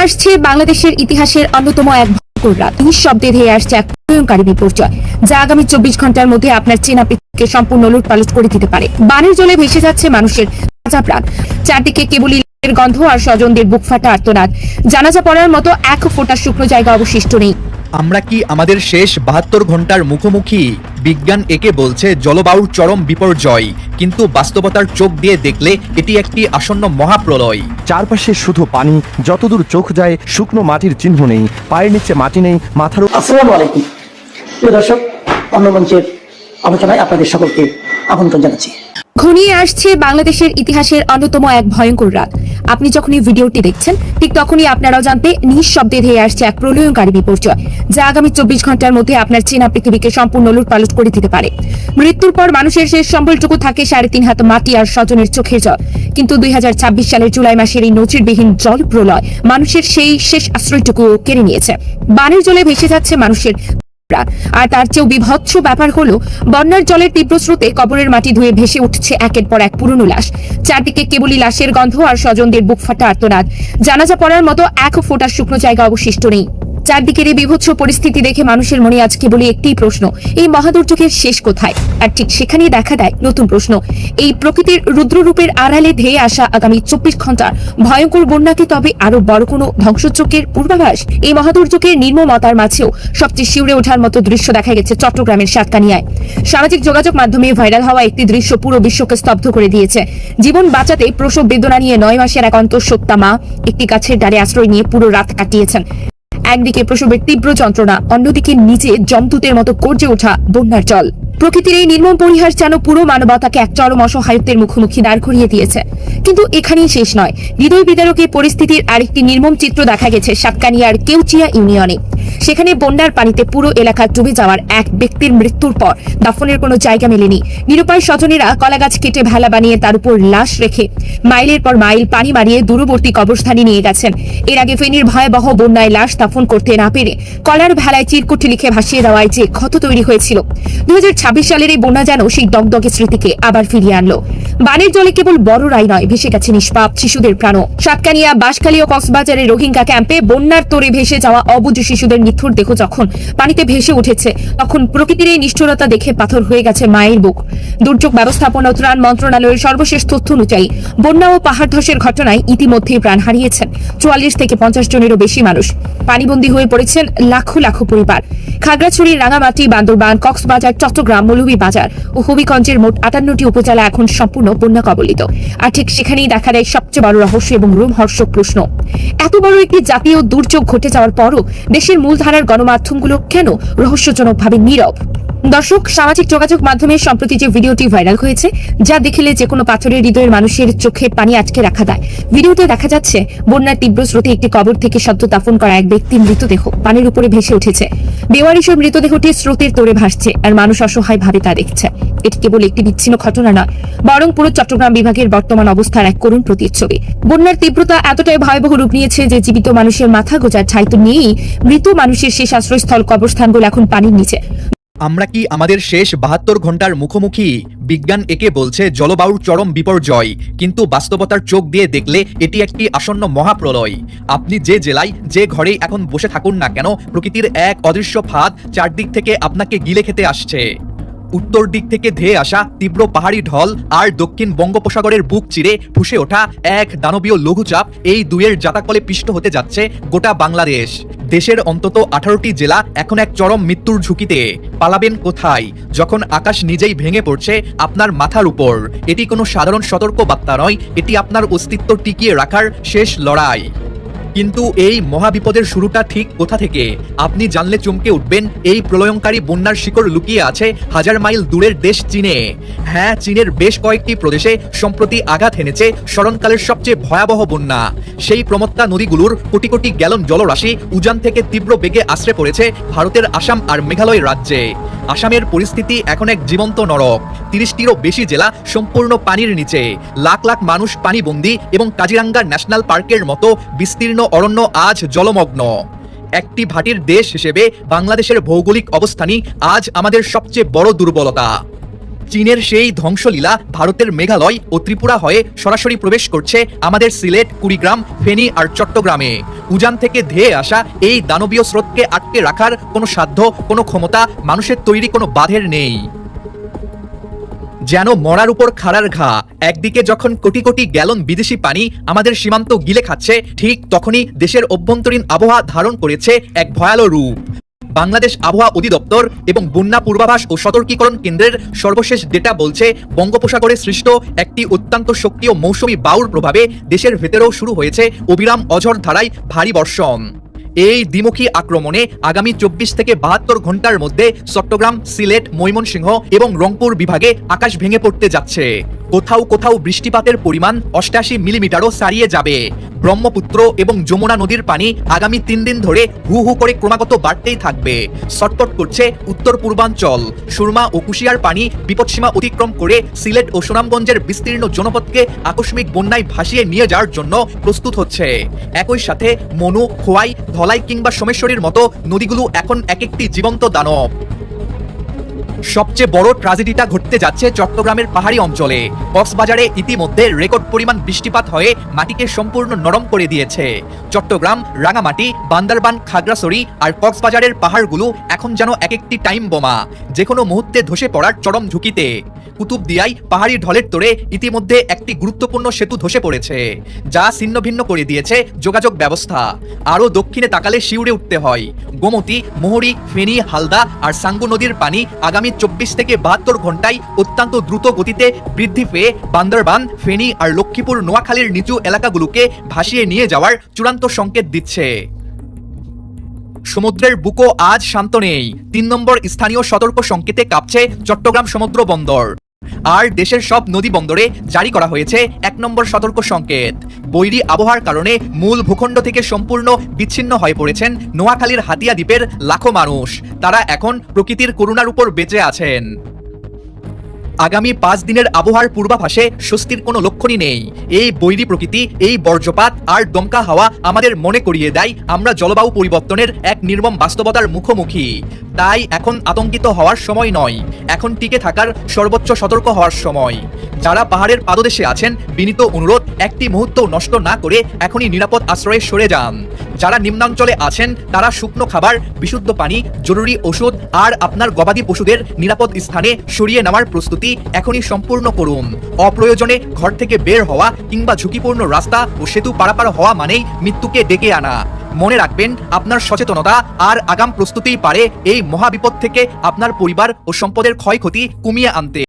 আসছে বাংলাদেশের ইতিহাসের অন্যতম এক ভয়ঙ্কর রাত। নিঃশব্দে ধেয়ে আসছে এক প্রলয়ঙ্কারী বিপর্যয়, যা আগামী 24 ঘন্টার মধ্যে আপনার চেনা পৃথিবীকে সম্পূর্ণ লুটপালট করে দিতে পারে। বানের জলে ভেসে যাচ্ছে মানুষের তাজা প্রাণ, চারদিকে কেবলই লাশের গন্ধ আর স্বজনদের বুক ফাটা আর্তনাদ। জানাজা পড়ার মতো এক ফোঁটা শুকনো জায়গা অবশিষ্ট নেই। আমরা কি আমাদের শেষ 72 ঘন্টার মুখোমুখি? বিজ্ঞান একে বলছে জলবায়ুর চরম বিপর্যয়, কিন্তু বাস্তবতার চোখ দিয়ে দেখলে এটি একটি আসন্ন মহাপ্রলয়। চারপাশে শুধু পানি, যতদূর চোখ যায় শুকনো মাটির চিহ্ন নেই, পায়ের নিচে মাটি নেই, মাথার। আসসালামু আলাইকুম প্রিয় দর্শক, অন্য মঞ্চের আলোচনায় আপনাদের সকলকে আমন্ত্রণ জানাচ্ছি। ঘনিয়ে আসছে বাংলাদেশের ইতিহাসের অন্যতম এক ভয়ঙ্কর রাত। আপনি যখন এই ভিডিওটি দেখছেন, ঠিক তখনই আপনার অজান্তে নিঃশব্দে ধেয়ে আসছে এক প্রলয়ঙ্কারী বিপর্যয়, যা আগামী 24 ঘন্টার মধ্যে আপনার চেনা পৃথিবীকে সম্পূর্ণ লুটপালট করে দিতে পারে। মৃত্যুর পর মানুষের শেষ সম্বলটুকু থাকে 3.5 হাত মাটি আর স্বজনের চোখের জল, কিন্তু 2026 সালের জুলাই মাসের এই নজিরবিহীন জল প্রলয় মানুষের সেই শেষ আশ্রয়টুকু কেড়ে নিয়েছে। বানের জলে ভেসে যাচ্ছে মানুষের, আর তার চেয়েও বিভৎস ব্যাপার হলো বন্যার জলের তীব্র স্রোতে কবরের মাটি ধুয়ে ভেসে উঠছে একের পর এক পুরনো লাশ। চারদিকে কেবলই লাশের গন্ধ আর স্বজনদের বুক ফাটা আর্তনাদ। জানাজা পড়ার মতো এক ফোঁটা শুকনো জায়গা অবশিষ্ট নেই। চারদিকের এই বিভৎস পরিস্থিতি দেখে মানুষের মনে আজ কেবলই একটিই প্রশ্ন, এই মহাদুর্যোগের শেষ কোথায়? আর ঠিক সেখানেই দেখা দেয় নতুন প্রশ্ন, এই প্রকৃতির রুদ্ররূপের আড়ালে ধেয়ে আসা আগামী 24 ঘন্টার ভয়ঙ্কর বন্যাকে তবে আরো বড় কোনো ধ্বংসযজ্ঞের পূর্বাভাস? এই মহাদুর্যোগের নির্মমতার মাঝেও সবচেয়ে শিউরে ওঠার মতো দৃশ্য দেখা গেছে চট্টগ্রামের সাতকানিয়ায়। সামাজিক যোগাযোগ মাধ্যমে ভাইরাল হওয়া একটি দৃশ্য পুরো বিশ্বকে স্তব্ধ করে দিয়েছে। জীবন বাঁচাতে প্রসব বেদনা নিয়ে 9 মাসের এক অন্তঃসত্ত্বা মা একটি গাছের ডালে আশ্রয় নিয়ে পুরো রাত কাটিয়েছেন। একদিকে প্রসবের তীব্র যন্ত্রণা, অন্যদিকে নিচে জমদূতের মতো গর্জে ওঠা বন্যার জল। প্রকৃতির এই নির্মম পরিহাস যেন পুরো মানবতাকে এক চরম অসহায়ত্বের মুখোমুখি দাঁড় করিয়ে দিয়েছে। কিন্তু এখানেই শেষ নয়, হৃদয় বিদারক এই পরিস্থিতির আরেকটি নির্মম চিত্র দেখা গেছে সাতকানিয়ার কেউচিয়া ইউনিয়নে। সেখানে বন্যার পানিতে পুরো এলাকা ডুবে যাওয়ার এক ব্যক্তির মৃত্যুর পর দাফনের কোনো জায়গা মেলেনি। নিরুপায় স্বজনেরা কলাগাছ কেটে ভেলা বানিয়ে তার উপর লাশ রেখে মাইলের পর মাইল পানি মারিয়ে দূরবর্তী কবরস্থানে নিয়ে গেছেন। এর আগে ফেনীর ভয়াবহ বন্যায় লাশ দাফন করতে না পেরে কলার ভেলায় চিরকুটি লিখে ভাসিয়ে দেওয়ায় যে ক্ষত তৈরি হয়েছিল, 2026 সালের এই বন্যা যেন সেই দগদগে স্মৃতিকে আবার ফিরিয়ে আনলো। বানের জলে কেবল বড়রাই নয়, ভেসে গেছে নিষ্পাপ শিশুদের প্রাণও। সাতকানিয়া, বাঁশখালী ও কক্সবাজারের রোহিঙ্গা ক্যাম্পে বন্যার তোরে ভেসে যাওয়া অবুঝ শিশুদের নিথুর দেহ যখন পানিতে ভেসে উঠেছে, তখন প্রকৃতির এই নিষ্ঠুরতা দেখে পাথর হয়ে গেছে মায়ের বুক। দুর্যোগ ব্যবস্থাপনা ও ত্রাণ মন্ত্রণালয়ের সর্বশেষ তথ্য অনুযায়ী বন্যা ও পাহাড় ধসের ঘটনায় ইতিমধ্যেই প্রাণ হারিয়েছেন 44 থেকে 50 জনেরও বেশি মানুষ। পানিবন্দী হয়ে পড়েছেন লাখো লাখো পরিবার। খাগড়াছড়ি, রাঙামাটি, বান্দরবান, কক্সবাজার, চট্টগ্রাম, মৌলভীবাজার ও হবিগঞ্জের মোট 58টি উপজেলা এখন সম্পূর্ণ বন্যা কবলিত। আর ঠিক সেখানেই দেখা দেয় সবচেয়ে বড় রহস্য এবং রোমহর্ষক প্রশ্ন, এত বড় একটি জাতীয় দুর্যোগ ঘটে যাওয়ার পরও দেশের মূলধারার গণমাধ্যমগুলো কেন রহস্যজনকভাবে নীরব? দর্শক, সামাজিক যোগাযোগ মাধ্যমে সম্প্রতি যে ভিডিওটি ভাইরাল হয়েছে, যা দেখলে যে কোনো পাথরের হৃদয়ের মানুষের চোখে পানি আটকে রাখা দেয়। ভিডিওতে দেখা যাচ্ছে বন্যার তীব্র স্রোতে একটি কবর থেকে সদ্য দাফন করা এক ব্যক্তির মৃতদেহ পানির উপরে ভেসে উঠেছে। বেওয়ারিশ মৃতদেহটি স্রোতের তোরে ভাসছে, আর মানুষ অসহায় ভাবে তা দেখছে। এটি কেবল একটি বিচ্ছিন্ন ঘটনা নয়, বরং পুরো চট্টগ্রাম বিভাগের বর্তমান অবস্থার এক করুণ প্রতিচ্ছবি। বন্যার তীব্রতা এতটাই ভয়াবহ রূপ নিয়েছে যে জীবিত মানুষের মাথা গোজার ঠাঁই তো নেই, মৃত মানুষের শেষ আশ্রয়স্থল কবরস্থানগুলো এখন পানির নিচে। আমরা কি আমাদের শেষ 72 ঘন্টার মুখোমুখি? বিজ্ঞান একে বলছে জলবায়ুর চরম বিপর্যয়, কিন্তু বাস্তবতার চোখ দিয়ে দেখলে এটি একটি আসন্ন মহাপ্রলয়। আপনি যে জেলায়, যে ঘরেই এখন বসে থাকুন না কেন, প্রকৃতির এক অদৃশ্য ফাঁদ চারদিক থেকে আপনাকে গিলে খেতে আসছে। উত্তর দিক থেকে ধেয়ে আসা তীব্র পাহাড়ি ঢল আর দক্ষিণ বঙ্গোপসাগরের বুক চিরে ফুসে ওঠা এক দানবীয় লঘুচাপ, এই দুয়ের জাতাকলে পিষ্ট হতে যাচ্ছে গোটা বাংলাদেশ। দেশের অন্তত 18টি জেলা এখন এক চরম মৃত্যুর ঝুঁকিতে। পালাবেন কোথায় যখন আকাশ নিজেই ভেঙে পড়ছে আপনার মাথার উপর? এটি কোনো সাধারণ সতর্ক বার্তা নয়, এটি আপনার অস্তিত্ব টিকিয়ে রাখার শেষ লড়াই। কিন্তু এই মহাবিপদের শুরুটা ঠিক কোথা থেকে? আপনি জানলে চমকে উঠবেন। এই প্রলয়ঙ্কারী বন্যার শিকড় লুকিয়ে আছে 1000 মাইল দূরের দেশ চীনে। হ্যাঁ, চীনের বেশ কয়েকটি প্রদেশে সম্প্রতি আঘাত হেনেছে স্মরণকালের সবচেয়ে ভয়াবহ বন্যা। সেই প্রমত্তা নদীগুলোর কোটি কোটি গ্যালন জলরাশি উজান থেকে তীব্র বেগে আশ্রে পড়েছে ভারতের আসাম আর মেঘালয় রাজ্যে। আসামের পরিস্থিতি এখন এক জীবন্ত নরক। 30টিরও বেশি জেলা সম্পূর্ণ পানির নিচে, লাখ লাখ মানুষ পানিবন্দী এবং কাজিরাঙ্গা ন্যাশনাল পার্কের মতো বিস্তীর্ণ অরণ্য আজ জলমগ্ন। একটি ভাটির দেশ হিসেবে বাংলাদেশের ভৌগোলিক অবস্থানই আজ আমাদের সবচেয়ে বড় দুর্বলতা। চীনের সেই ধ্বংসলীলা ভারতের মেঘালয় ও ত্রিপুরা হয়ে সরাসরি প্রবেশ করছে আমাদের সিলেট, কুড়িগ্রাম, ফেনী আর চট্টগ্রামে। উজান থেকে ধেয়ে আসা এই দানবীয় স্রোতকে আটকে রাখার কোনো সাধ্য, কোনো ক্ষমতা মানুষের তৈরি কোনো বাঁধের নেই। যেন মরার উপর খাড়ার ঘা, একদিকে যখন কোটি কোটি গ্যালন বিদেশি পানি আমাদের সীমান্ত গিলে খাচ্ছে, ঠিক তখনই দেশের অভ্যন্তরীণ আবহাওয়া ধারণ করেছে এক ভয়াল রূপ। বাংলাদেশ আবহাওয়া অধিদপ্তর এবং বন্যা পূর্বাভাস ও সতর্কীকরণ কেন্দ্রের সর্বশেষ ডেটা বলছে, বঙ্গোপসাগরে সৃষ্ট একটি অত্যন্ত সক্রিয় মৌসুমী বায়ুর প্রভাবে দেশের ভেতরেও শুরু হয়েছে অবিরাম অঝড় ধারায় ভারী বর্ষণ। এই দ্বিমুখী আক্রমণে আগামী 24 থেকে 72 ঘন্টার মধ্যে চট্টগ্রাম, সিলেট, ময়মনসিংহ এবং রংপুর বিভাগে আকাশ ভেঙে পড়তে যাচ্ছে। কোথাও কোথাও বৃষ্টিপাতের পরিমাণ 88 মিলিমিটারও ছাড়িয়ে যাবে। ব্রহ্মপুত্র এবং যমুনা নদীর পানি আগামী 3 দিন ধরে হু হু করে ক্রমাগত বাড়তেই থাকবে। ছটফট করছে উত্তর পূর্বাঞ্চল। সুরমা ও কুশিয়ার পানি বিপদসীমা অতিক্রম করে সিলেট ও সুনামগঞ্জের বিস্তীর্ণ জনপদকে আকস্মিক বন্যায় ভাসিয়ে নিয়ে যাওয়ার জন্য প্রস্তুত হচ্ছে। একই সাথে মনু, খোয়াই, ধলাই কিংবা সোমেশ্বরীর মতো নদীগুলো এখন এক একটি জীবন্ত দানব। সবচেয়ে বড় ট্র্যাজেডিটা ঘটতে যাচ্ছে চট্টগ্রামের পাহাড়ি অঞ্চলে। কক্সবাজারে ইতিমধ্যে রেকর্ড পরিমাণ বৃষ্টিপাত হয়ে মাটিকে সম্পূর্ণ নরম করে দিয়েছে। চট্টগ্রাম, রাঙামাটি, বান্দরবান, খাগড়াছড়ি আর কক্সবাজারের পাহাড়গুলো এখন যেন এক একটি টাইম বোমা, যে কোনো মুহূর্তে ধসে পড়ার চরম ঝুঁকিতে। কুতুবদিয়ায় পাহাড়ি ঢলের তোড়ে ইতিমধ্যে একটি গুরুত্বপূর্ণ সেতু ধসে পড়েছে, যা ছিন্নভিন্ন করে দিয়েছে যোগাযোগ ব্যবস্থা। আরও দক্ষিণে তাকালে শিউরে উঠতে হয়। গোমতী, মোহরী, ফেনী, হালদা আর সাঙ্গু নদীর পানি আগামী 24 থেকে 72 ঘন্টায় অত্যন্ত দ্রুত গতিতে বৃদ্ধি পেয়ে বান্দরবান, ফেনী আর লক্ষ্মীপুর, নোয়াখালীর নিচু এলাকাগুলোকে ভাসিয়ে নিয়ে যাওয়ার চূড়ান্ত সংকেত দিচ্ছে। সমুদ্রের বুকও আজ শান্ত নেই। 3 নম্বর স্থানীয় সতর্ক সংকেতে কাঁপছে চট্টগ্রাম সমুদ্র বন্দর। আর দেশের সব নদী বন্দরে জারি করা হয়েছে 1 নম্বর সতর্ক সংকেত। বৈরী আবহাওয়ার কারণে মূল ভূখণ্ড থেকে সম্পূর্ণ বিচ্ছিন্ন হয়ে পড়েছেন নোয়াখালীর হাতিয়া দ্বীপের লাখো মানুষ। তারা এখন প্রকৃতির করুণার উপর বেঁচে আছেন। আগামী 5 দিনের আবহাওয়ার পূর্বাভাসে স্বস্তির কোনো লক্ষণই নেই। এই বৈরী প্রকৃতি, এই বজ্রপাত আর দমকা হাওয়া আমাদের মনে করিয়ে দেয় আমরা জলবায়ু পরিবর্তনের এক নির্মম বাস্তবতার মুখোমুখি। তাই এখন আতঙ্কিত হওয়ার সময় নয়, এখন টিকে থাকার সর্বোচ্চ সতর্ক হওয়ার সময়। যারা পাহাড়ের পাদদেশে আছেন, বিনীত অনুরোধ, একটি মুহূর্ত নষ্ট না করে এখনই নিরাপদ আশ্রয়ে সরে যান। যারা নিম্নাঞ্চলে আছেন, তারা শুকনো খাবার, বিশুদ্ধ পানি, জরুরি ওষুধ আর আপনার গবাদি পশুদের নিরাপদ স্থানে সরিয়ে নেওয়ার প্রস্তুতি এখনই সম্পূর্ণ করুন। অপ্রয়োজনে ঘর থেকে বের হওয়া কিংবা ঝুঁকিপূর্ণ রাস্তা ও সেতু পারাপার হওয়া মানেই মৃত্যুকে ডেকে আনা। মনে রাখবেন, আপনার সচেতনতা আর আগাম প্রস্তুতিই পারে এই মহাবিপদ থেকে আপনার পরিবার ও সম্পদের ক্ষয়ক্ষতি কমিয়ে আনতে।